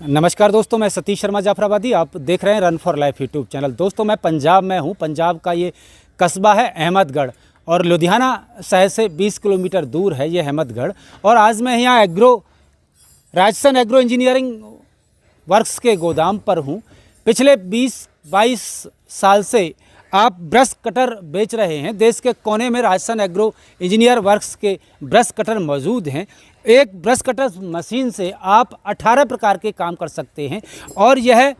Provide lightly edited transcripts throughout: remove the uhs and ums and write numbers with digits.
नमस्कार दोस्तों, मैं सतीश शर्मा जाफराबादी। आप देख रहे हैं run for life YouTube channel. दोस्तों, मैं पंजाब में हूं। पंजाब का ये कस्बा है अहमदगढ़ और लुधियाना शहर से 20 किलोमीटर दूर है ये अहमदगढ़। और आज मैं यहाँ राजस्थान एग्रो इंजीनियरिंग वर्क्स के गोदाम पर हूँ। पिछले 20-22 साल से आप ब्रश कटर बेच रहे हैं। देश के कोने में राजस्थान एग्रो इंजीनियर वर्क्स के ब्रश कटर मौजूद हैं। एक ब्रश कटर मशीन से आप 18 प्रकार के काम कर सकते हैं और यह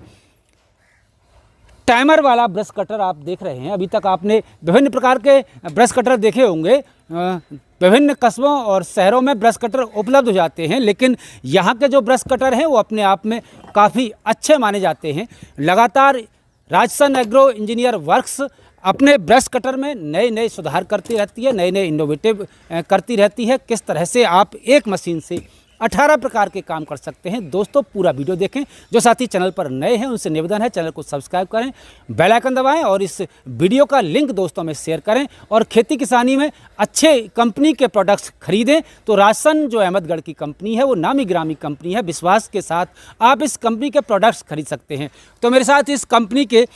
टाइमर वाला ब्रश कटर आप देख रहे हैं। अभी तक आपने विभिन्न प्रकार के ब्रश कटर देखे होंगे। विभिन्न कस्बों और शहरों में ब्रश कटर उपलब्ध हो जाते हैं, लेकिन यहाँ के जो ब्रश कटर हैं वो अपने आप में काफ़ी अच्छे माने जाते हैं। लगातार राजस्थान एग्रो इंजीनियर वर्क्स अपने ब्रश कटर में नए नए सुधार करती रहती है, नए नए इनोवेटिव करती रहती है। किस तरह से आप एक मशीन से 18 प्रकार के काम कर सकते हैं। दोस्तों, पूरा वीडियो देखें। जो साथी चैनल पर नए हैं उनसे निवेदन है, चैनल को सब्सक्राइब करें, बेल आइकन दबाएं और इस वीडियो का लिंक दोस्तों में शेयर करें। और खेती किसानी में अच्छे कंपनी के प्रोडक्ट्स खरीदें तो राजस्थान जो अहमदगढ़ की कंपनी है वो नामी गिरामी कंपनी है। विश्वास के साथ आप इस कंपनी के प्रोडक्ट्स खरीद सकते हैं। तो मेरे साथ इस कंपनी के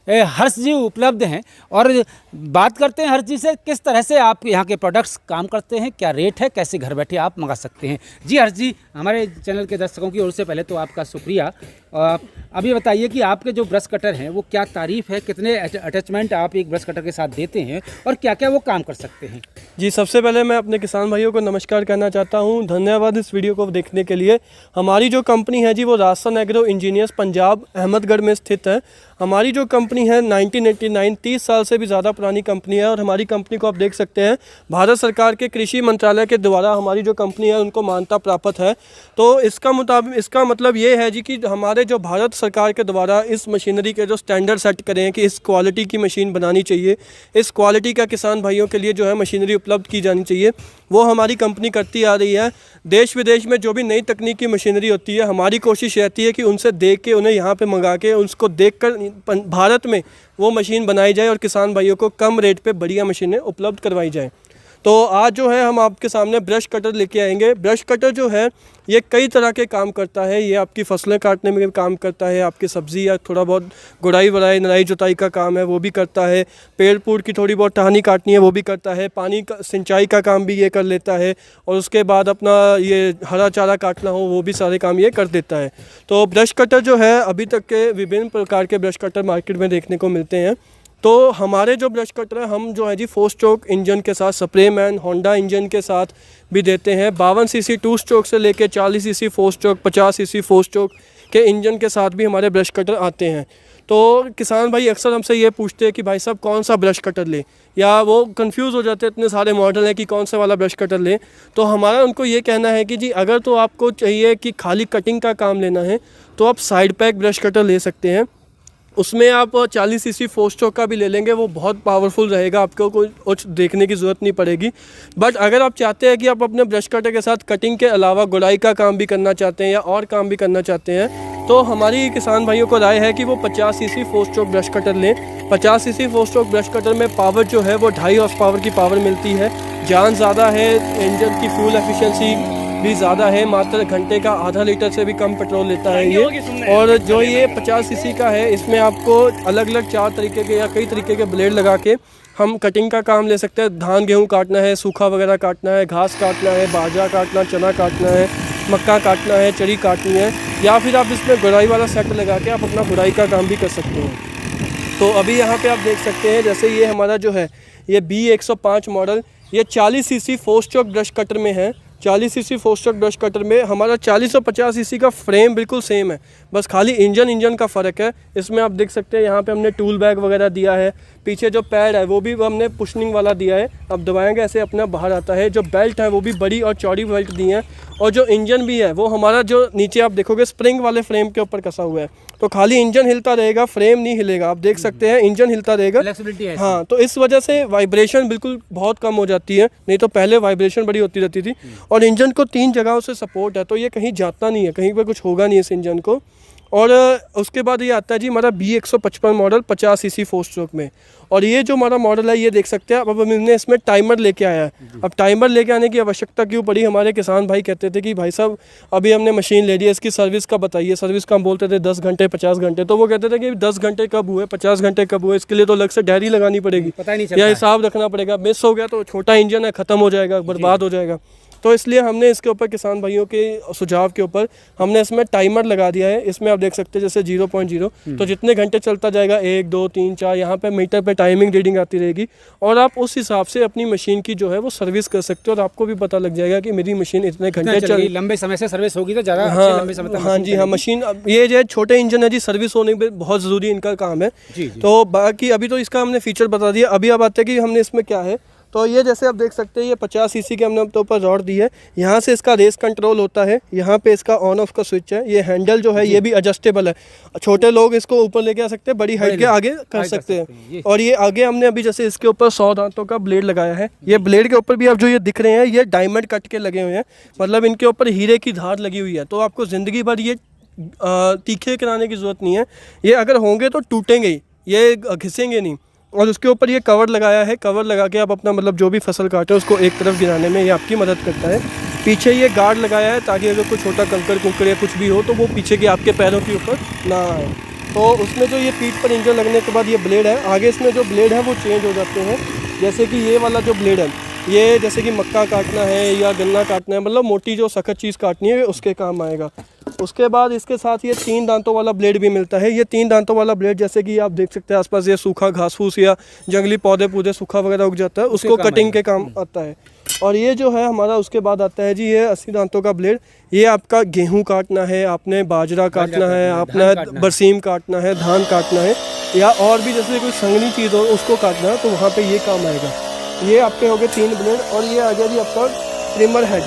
हर्ष जी उपलब्ध हैं और बात करते हैं हर्ष जी से, किस तरह से आप यहाँ के प्रोडक्ट्स काम करते हैं, क्या रेट है, कैसे घर बैठे आप मंगा सकते हैं। जी हर्ष जी, हमारे चैनल के दर्शकों की ओर से पहले तो आपका शुक्रिया। अभी बताइए कि आपके जो ब्रश कटर हैं वो क्या तारीफ़ है, कितने अटैचमेंट आप एक ब्रश कटर के साथ देते हैं और क्या क्या वो काम कर सकते हैं। जी, सबसे पहले मैं अपने किसान भाइयों को नमस्कार कहना चाहता हूँ। धन्यवाद इस वीडियो को देखने के लिए। हमारी जो कंपनी है जी वो राजस्थान एग्रो इंजीनियर्स पंजाब अहमदगढ़ में स्थित है। हमारी जो कंपनी है 1989 30 साल से भी ज़्यादा पुरानी कंपनी है और हमारी कंपनी को आप देख सकते हैं भारत सरकार के कृषि मंत्रालय के द्वारा हमारी जो कंपनी है उनको मान्यता प्राप्त है। तो इसका मतलब ये है जी कि हमारे जो भारत सरकार के द्वारा इस मशीनरी के जो स्टैंडर्ड सेट करें हैं कि इस क्वालिटी की मशीन बनानी चाहिए, इस क्वालिटी का किसान भाइयों के लिए जो है मशीनरी उपलब्ध की जानी चाहिए, वो हमारी कंपनी करती आ रही है। देश विदेश में जो भी नई तकनीकी मशीनरी होती है, हमारी कोशिश रहती है कि उनसे देख के उन्हें यहाँ पे मंगा के उसको देखकर भारत में वो मशीन बनाई जाए और किसान भाइयों को कम रेट पे बढ़िया मशीनें उपलब्ध करवाई जाएँ। तो आज जो है हम आपके सामने ब्रश कटर लेके आएंगे। ब्रश कटर जो है ये कई तरह के काम करता है। ये आपकी फसलें काटने में काम करता है, आपकी सब्ज़ी या थोड़ा बहुत गुड़ाई वड़ाई नराई जुताई का काम है वो भी करता है, पेड़ पूड़ की थोड़ी बहुत टहनी काटनी है वो भी करता है, पानी का सिंचाई का काम भी ये कर लेता है और उसके बाद अपना ये हरा चारा काटना हो वो भी सारे काम ये कर देता है। तो ब्रश कटर जो है अभी तक के विभिन्न प्रकार के ब्रश कटर मार्केट में देखने को मिलते हैं। तो हमारे जो ब्रश कटर है हम जो है जी 4 स्ट्रोक इंजन के साथ, स्प्रे मैन होंडा इंजन के साथ भी देते हैं। 52 सीसी 2 स्ट्रोक से लेके 40 सीसी 4 स्ट्रोक, 50 सीसी 4 स्ट्रोक के इंजन के साथ भी हमारे ब्रश कटर आते हैं। तो किसान भाई अक्सर हमसे ये पूछते हैं कि भाई साहब कौन सा ब्रश कटर लें, या वो कंफ्यूज हो जाते हैं, इतने सारे मॉडल हैं कि कौन सा वाला ब्रश कटर लें। तो हमारा उनको ये कहना है कि जी अगर तो आपको चाहिए कि खाली कटिंग का काम लेना है तो आप साइड पैक ब्रश कटर ले सकते हैं। उसमें आप 40 सीसी 4 स्ट्रोक का भी ले लेंगे, वो बहुत पावरफुल रहेगा, आपको कोई कुछ देखने की ज़रूरत नहीं पड़ेगी। बट अगर आप चाहते हैं कि आप अपने ब्रश कटर के साथ कटिंग के अलावा गुड़ाई का काम भी करना चाहते हैं या और काम भी करना चाहते हैं तो हमारी किसान भाइयों को राय है कि वो 50 सीसी 4 स्ट्रोक ब्रश कटर लें। 50 सीसी 4 स्ट्रोक ब्रश कटर में पावर जो है वो 2.5 हॉर्स पावर की पावर मिलती है, जान ज़्यादा है, इंजन की फ्यूल एफिशिएंसी भी ज़्यादा है, मात्र घंटे का आधा लीटर से भी कम पेट्रोल लेता है ये। और जो ये 50 सीसी का है इसमें आपको अलग अलग 4 तरीके के या कई तरीके के ब्लेड लगा के हम कटिंग का काम ले सकते हैं। धान गेहूँ काटना है, सूखा वगैरह काटना है, घास काटना है, बाजरा काटना, चना काटना है, मक्का काटना है, चरी काटनी है, या फिर आप इसमें गुड़ाई वाला सेट लगा के आप अपना गुड़ाई का काम भी कर सकते हैं। तो अभी यहाँ पे आप देख सकते हैं जैसे ये हमारा जो है ये B105 मॉडल, ये 40 सीसी 4 स्ट्रोक ब्रश कटर में है। 40 सीसी 4 स्ट्रोक ब्रश कटर में हमारा 40 और 50 सीसी का फ्रेम बिल्कुल सेम है, बस खाली इंजन का फ़र्क है। इसमें आप देख सकते हैं यहाँ पे हमने टूल बैग वगैरह दिया है, पीछे जो पैड है वो भी हमने पुशनिंग वाला दिया है, अब दबाएंगे ऐसे अपना बाहर आता है। जो बेल्ट है वो भी बड़ी और चौड़ी बेल्ट दी है और जो इंजन भी है वो हमारा जो नीचे आप देखोगे स्प्रिंग वाले फ्रेम के ऊपर कसा हुआ है, तो खाली इंजन हिलता रहेगा, फ्रेम नहीं हिलेगा। आप देख सकते हैं इंजन हिलता रहेगा, फ्लेक्सिबिलिटी है। हाँ, तो इस वजह से वाइब्रेशन बिल्कुल बहुत कम हो जाती है, नहीं तो पहले वाइब्रेशन बड़ी होती रहती थी। और इंजन को 3 जगहों से सपोर्ट है, तो ये कहीं जाता नहीं है, कहीं पर कुछ होगा नहीं इस इंजन को। और उसके बाद ये आता है जी हमारा B155 मॉडल 50 सीसी 4 स्ट्रोक में। और ये जो हमारा मॉडल है ये देख सकते हैं। अब हमने इसमें टाइमर लेके आया है। अब टाइमर लेके आने की आवश्यकता क्यों पड़ी, हमारे किसान भाई कहते थे कि भाई साहब अभी हमने मशीन ले ली है, इसकी सर्विस का बताइए। सर्विस का हम बोलते थे 10 घंटे 50 घंटे, तो वो कहते थे कि 10 घंटे कब हुए 50 घंटे कब हुए, इसके लिए तो अलग से डायरी लगानी पड़ेगी, पता ही नहीं चलता या हिसाब रखना पड़ेगा। मिस हो गया तो छोटा इंजन है, ख़त्म हो जाएगा, बर्बाद हो जाएगा। तो इसलिए हमने इसके ऊपर किसान भाइयों के सुझाव के ऊपर हमने इसमें टाइमर लगा दिया है। इसमें आप देख सकते हैं जैसे 0.0, तो जितने घंटे चलता जाएगा 1 2 3 4 यहाँ पे मीटर पे टाइमिंग रीडिंग आती रहेगी और आप उस हिसाब से अपनी मशीन की जो है वो सर्विस कर सकते हो और आपको भी पता लग जाएगा कि मेरी मशीन इतने घंटे चल, लंबे समय से सर्विस होगी तो ज़्यादा हाँ लंबे समय तक हाँ जी हाँ मशीन। ये जो छोटे इंजन है जी सर्विस होने में बहुत ज़रूरी इनका काम है। तो बाकी अभी तो इसका हमने फीचर बता दिया। अभी अब आते हैं कि हमने इसमें क्या है। तो ये जैसे आप देख सकते हैं ये 50 सीसी के हमने तो ऊपर रॉड दी है। यहाँ से इसका रेस कंट्रोल होता है, यहाँ पे इसका ऑन ऑफ का स्विच है। ये हैंडल जो है ये भी एडजस्टेबल है, छोटे लोग इसको ऊपर लेके आ सकते हैं, बड़ी हाइट के आगे कर सकते हैं। और ये आगे हमने अभी जैसे इसके ऊपर 100 दांतों का ब्लेड लगाया है। ये ब्लेड के ऊपर भी आप जो ये दिख रहे हैं ये डायमंड कट के लगे हुए हैं, मतलब इनके ऊपर हीरे की धार लगी हुई है। तो आपको ज़िंदगी भर ये तीखे कराने की ज़रूरत नहीं है, ये अगर होंगे तो टूटेंगे ही, ये घिसेंगे नहीं। और उसके ऊपर ये कवर लगाया है, कवर लगा के आप अपना मतलब जो भी फसल काटे उसको एक तरफ गिराने में ये आपकी मदद करता है। पीछे ये गार्ड लगाया है ताकि अगर कोई छोटा कंकड़ कुंकड़ या कुछ भी हो तो वो पीछे के आपके पैरों के ऊपर ना आए। तो उसमें जो ये पीठ पर इंजन लगने के बाद ये ब्लेड है, आगे इसमें जो ब्लेड है वो चेंज हो जाते हैं। जैसे कि ये वाला जो ब्लेड है ये जैसे कि मक्का काटना है या गन्ना काटना है, मतलब मोटी जो सख्त चीज़ काटनी है उसके काम आएगा। उसके बाद इसके साथ ये 3 दांतों वाला ब्लेड भी मिलता है। ये 3 दांतों वाला ब्लेड जैसे कि आप देख सकते हैं आसपास ये सूखा घास फूस या जंगली पौधे पूधे सूखा वगैरह उग जाता है उसको कटिंग के काम आता है। और ये जो है हमारा उसके बाद आता है जी ये 80 दांतों का ब्लेड। ये आपका गेहूं काटना है, आपने बाजरा काटना है, आपने बरसीम काटना है, धान काटना है या और भी जैसे कोई संगनी चीज़ हो उसको काटना है तो वहाँ पे ये काम आएगा। ये आपके हो गए 3 ब्लेड। और ये आ गया जी आपका ट्रिमर हेड।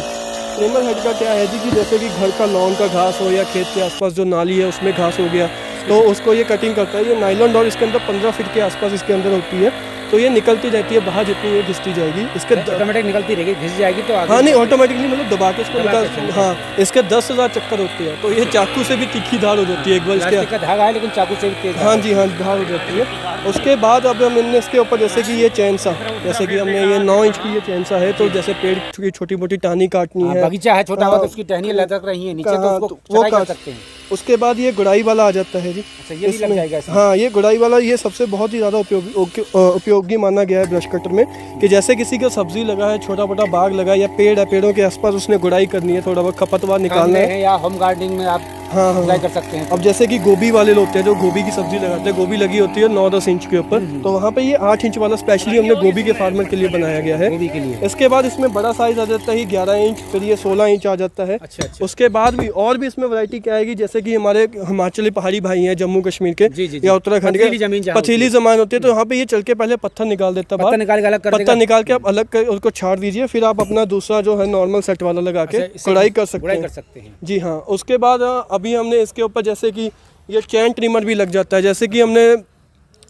ट्रिमर हेड का क्या है जी कि जैसे कि घर का लॉन का घास हो या खेत के आसपास जो नाली है उसमें घास हो गया तो उसको ये कटिंग करता है। ये नाइलॉन डोर इसके अंदर 15 फीट के आसपास इसके अंदर होती है, तो ये निकलती रहती है बाहर, जितनी ये घिसती जाएगी इसके ऑटोमेटिक निकलती रहेगी, घिस जाएगी तो आगे। हाँ नहीं ऑटोमेटिकली मतलब दबा के इसको निकाल। हाँ इसके 10,000 चक्कर होते हैं, तो ये चाकू से भी तीखी धार हो जाती है एक बार इसके। का धागा है लेकिन चाकू से भी तेज। हाँ जी हाँ धार हो जाती है। उसके बाद अब हमने इसके ऊपर जैसे कि ये चैन सा, जैसे कि हमने ये 9 इंच की ये चैन सा है, तो जैसे पेड़ की छोटी मोटी टहनी काटनी है, बगीचा है छोटा हुआ तो उसकी टहनी लटक रही है नीचे तो उसको वो काट सकते हैं। उसके बाद ये गुड़ाई वाला आ जाता है जी। अच्छा ये भी लग जाएगा इसमें। हाँ ये गुड़ाई वाला ये सबसे बहुत ही ज़्यादा उपयोगी माना गया है ब्रश कटर में, कि जैसे किसी का सब्जी लगा है, छोटा मोटा बाग लगा है या पेड़ है, पेड़ों के आसपास उसने गुड़ाई करनी है, थोड़ा बहुत खपतवार निकालना है या होम गार्डनिंग में आप हाँ कर सकते हैं। अब जैसे कि गोभी वाले लोग हैं जो गोभी की सब्जी लगाते हैं, गोभी लगी होती है 9-10 इंच के ऊपर, तो वहाँ पे ये 8 इंच वाला स्पेशली हमने गोभी के फार्मर के लिए बनाया गया है। गोभी के लिए। इसके बाद इसमें बड़ा साइज आ जाता है 11 इंच, फिर ये 16 इंच आ जाता है। अच्छा। उसके बाद भी और भी इसमें वैरायटी क्या आएगी, जैसे कि हमारे हिमाचली पहाड़ी भाई हैं जम्मू कश्मीर के या उत्तराखंड के, पथरीली जमीन होती है तो यहाँ पे ये चल के पहले पत्थर निकाल देता है, पत्थर निकाल के आप अलग कर उसको छाड़ दीजिए, फिर आप अपना दूसरा जो है नॉर्मल सेट वाला लगा के कढ़ाई कर सकते हैं। जी हाँ। उसके बाद अभी हमने इसके ऊपर जैसे कि ये चैन ट्रिमर भी लग जाता है, जैसे कि हमने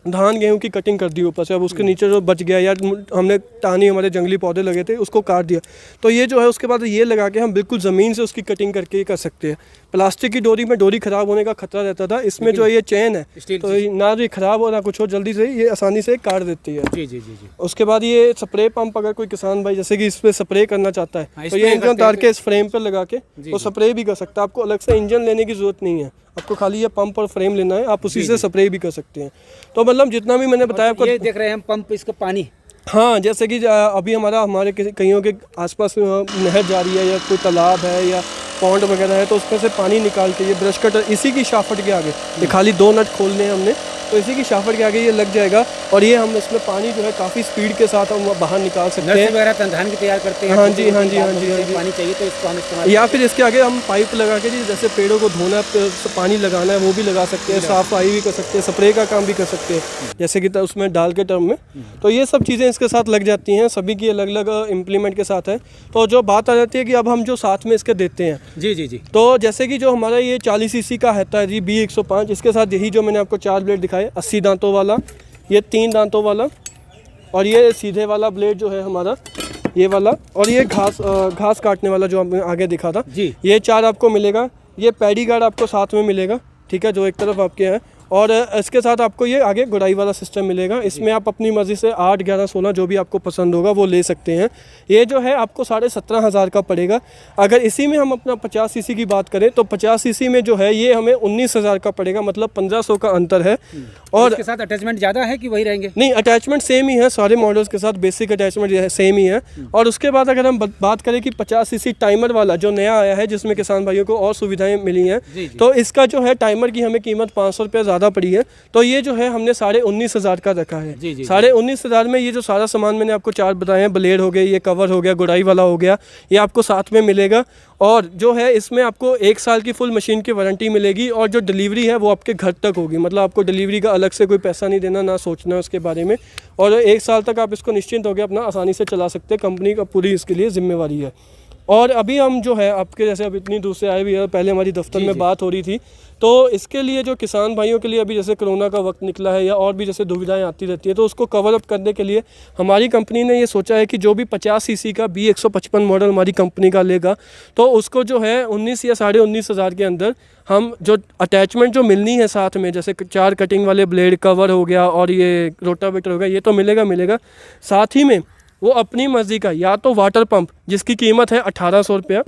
धान गेहूं की कटिंग कर दी ऊपर से, अब उसके नीचे जो बच गया या हमने टहनी हमारे जंगली पौधे लगे थे उसको काट दिया, तो ये जो है उसके बाद ये लगा के हम बिल्कुल ज़मीन से उसकी कटिंग करके कर सकते हैं। प्लास्टिक की डोरी में डोरी ख़राब होने का खतरा रहता था, इसमें जो ये चैन है तो ना ये ख़राब हो ना कुछ हो, जल्दी से ये आसानी से काट देती है। जी जी जी जी। उसके बाद ये स्प्रे पंप, अगर कोई किसान भाई जैसे कि इस पर स्प्रे करना चाहता है तो ये इंजन तार के इस फ्रेम पर लगा के वो स्प्रे भी कर सकता है। आपको अलग से इंजन लेने की ज़रूरत नहीं है, आपको खाली ये पंप और फ्रेम लेना है, आप उसी से स्प्रे भी कर सकते हैं। तो मतलब जितना भी मैंने बताया आपको, ये देख रहे हैं हम पंप, इसका पानी। हाँ जैसे कि अभी हमारे कईयों के आसपास नहर जा रही है या कोई तालाब है या पॉन्ड वगैरह है, तो उसमें से पानी निकाल के ये ब्रश कटर इसी की शाफट के आगे, ये खाली 2 नट खोलने हैं हमने, तो इसी की शाफट के आगे ये लग जाएगा और ये हम इसमें पानी जो है काफ़ी स्पीड के साथ हम बाहर निकाल सकते हैं। वगैरह धान की तैयार करते हैं। हाँ जी हाँ जी हाँ जी हाँ जी। पानी चाहिए तो इसको हम इस्तेमाल, या फिर इसके आगे हम पाइप लगा के जी जैसे पेड़ों को धोना पानी लगाना है वो भी लगा सकते हैं, सफाई भी कर सकते हैं, स्प्रे का काम भी कर सकते हैं जैसे कि उसमें डाल के टर्म में। तो ये सब चीज़ें इसके साथ लग जाती हैं, सभी की अलग अलग इम्प्लीमेंट के साथ है। तो जो बात आ जाती है कि अब हम जो साथ में इसके देते हैं, जी जी जी, तो जैसे कि जो हमारा ये 40 सीसी का है जी B105, इसके साथ यही जो मैंने आपको 4 ब्लेड दिखाए, 80 दांतों वाला, ये 3 दांतों वाला और ये सीधे वाला ब्लेड जो है हमारा ये वाला, और ये घास काटने वाला जो हमने आगे दिखा था जी, ये 4 आपको मिलेगा। ये पैडी गार्ड आपको साथ में मिलेगा, ठीक है, जो एक तरफ आपके हैं। और इसके साथ आपको ये आगे गुड़ाई वाला सिस्टम मिलेगा। इसमें आप अपनी मर्ज़ी से 8, 11, 16 जो भी आपको पसंद होगा वो ले सकते हैं। ये जो है आपको 17,500 का पड़ेगा। अगर इसी में हम अपना 50 सीसी की बात करें तो 50 सीसी में जो है ये हमें 19,000 का पड़ेगा, मतलब 1500 का अंतर है। और इसके साथ अटैचमेंट ज़्यादा है कि वही रहेंगे? नहीं, अटैचमेंट सेम ही है सारे मॉडल्स के साथ, बेसिक अटैचमेंट सेम ही है। और उसके बाद अगर हम बात करें कि 50 सीसी टाइमर वाला जो नया आया है, जिसमें किसान भाइयों को और सुविधाएं मिली हैं, तो इसका जो है टाइमर की हमें कीमत 500 रुपये ज़्यादा पड़ी है। तो ये जो है हमने 19,500 का रखा है। 19,500 में ये जो सारा सामान मैंने आपको 4 बताए हैं, ब्लेड हो गए, ये कवर हो गया, गुड़ाई वाला हो गया, ये आपको साथ में मिलेगा। और जो है इसमें आपको 1 साल की फुल मशीन की वारंटी मिलेगी। और जो डिलीवरी है वो आपके घर तक होगी, मतलब आपको डिलीवरी का अलग से कोई पैसा नहीं देना, ना सोचना है उसके बारे में। और 1 साल तक आप इसको निश्चिंत होकर अपना आसानी से चला सकते हैं, कंपनी का पूरी इसके लिए जिम्मेवारी है। और अभी हम जो है आपके जैसे अब इतनी दूर से आए हुए हैं, पहले हमारी दफ्तर में बात हो रही थी, तो इसके लिए जो किसान भाइयों के लिए अभी जैसे कोरोना का वक्त निकला है या और भी जैसे दुविधाएं आती रहती है, तो उसको कवर अप करने के लिए हमारी कंपनी ने ये सोचा है कि जो भी 50 सीसी का B155 मॉडल हमारी कंपनी का लेगा, तो उसको जो है 19 या 19,500 के अंदर हम जो अटैचमेंट जो मिलनी है साथ में, जैसे 4 कटिंग वाले ब्लेड, कवर हो गया और ये रोटावेटर हो गया, ये तो मिलेगा। साथ ही में वो अपनी मर्ज़ी का या तो वाटर पंप जिसकी कीमत है 1,800 रुपया,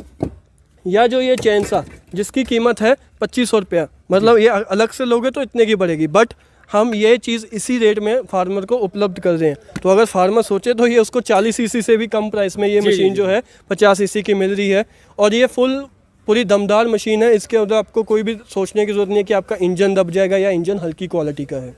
या जो ये चैनसा जिसकी कीमत है 2,500 रुपया, मतलब ये अलग से लोगे तो इतने की पड़ेगी, बट हम ये चीज़ इसी रेट में फार्मर को उपलब्ध कर रहे हैं। तो अगर फार्मर सोचे तो ये उसको 40 सीसी से भी कम प्राइस में ये मशीन जो है 50 सीसी की मिल रही है। और ये पूरी दमदार मशीन है, इसके अंदर आपको कोई भी सोचने की ज़रूरत नहीं है कि आपका इंजन दब जाएगा या इंजन हल्की क्वालिटी का है।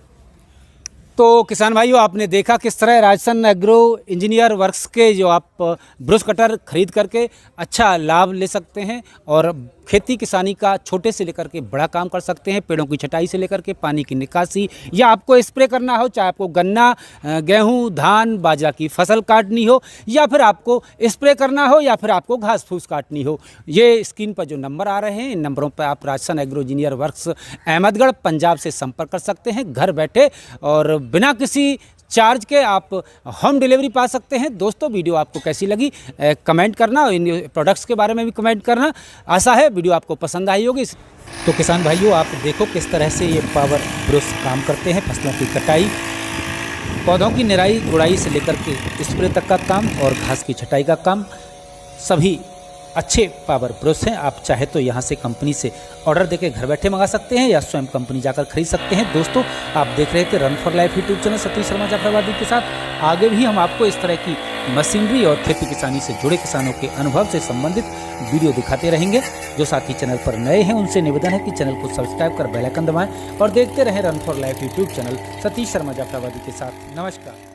तो किसान भाइयों, आपने देखा किस तरह राजसन एग्रो इंजीनियर वर्क्स के जो आप ब्रश कटर खरीद करके अच्छा लाभ ले सकते हैं और खेती किसानी का छोटे से लेकर के बड़ा काम कर सकते हैं। पेड़ों की छटाई से लेकर के पानी की निकासी, या आपको स्प्रे करना हो, चाहे आपको गन्ना, गेहूं, धान, बाजरा की फसल काटनी हो, या फिर आपको स्प्रे करना हो, या फिर आपको घास फूस काटनी हो, ये स्क्रीन पर जो नंबर आ रहे हैं, इन नंबरों पर आप Rajsan agro engineer works Ahmedgarh Punjab से संपर्क कर सकते हैं घर बैठे, और बिना किसी चार्ज के आप होम डिलीवरी पा सकते हैं। दोस्तों, वीडियो आपको कैसी लगी कमेंट करना, और इन प्रोडक्ट्स के बारे में भी कमेंट करना। आशा है वीडियो आपको पसंद आई होगी। तो किसान भाइयों, आप देखो किस तरह से ये पावर ब्रश काम करते हैं। फसलों की कटाई, पौधों की निराई गुड़ाई से लेकर के स्प्रे तक का काम और घास की छटाई का काम, सभी अच्छे पावर ब्रश हैं। आप चाहे तो यहाँ से कंपनी से ऑर्डर देके घर बैठे मंगा सकते हैं, या स्वयं कंपनी जाकर खरीद सकते हैं। दोस्तों, आप देख रहे थे run for life YouTube channel Satish Sharma Jafarabadi के साथ। आगे भी हम आपको इस तरह की मशीनरी और खेती किसानी से जुड़े किसानों के अनुभव से संबंधित वीडियो दिखाते रहेंगे। जो साथी चैनल पर नए हैं उनसे निवेदन है कि चैनल को सब्सक्राइब कर बेल आइकन दबाएं और देखते रहें run for life YouTube channel Satish Sharma Jafarabadi के साथ। नमस्कार।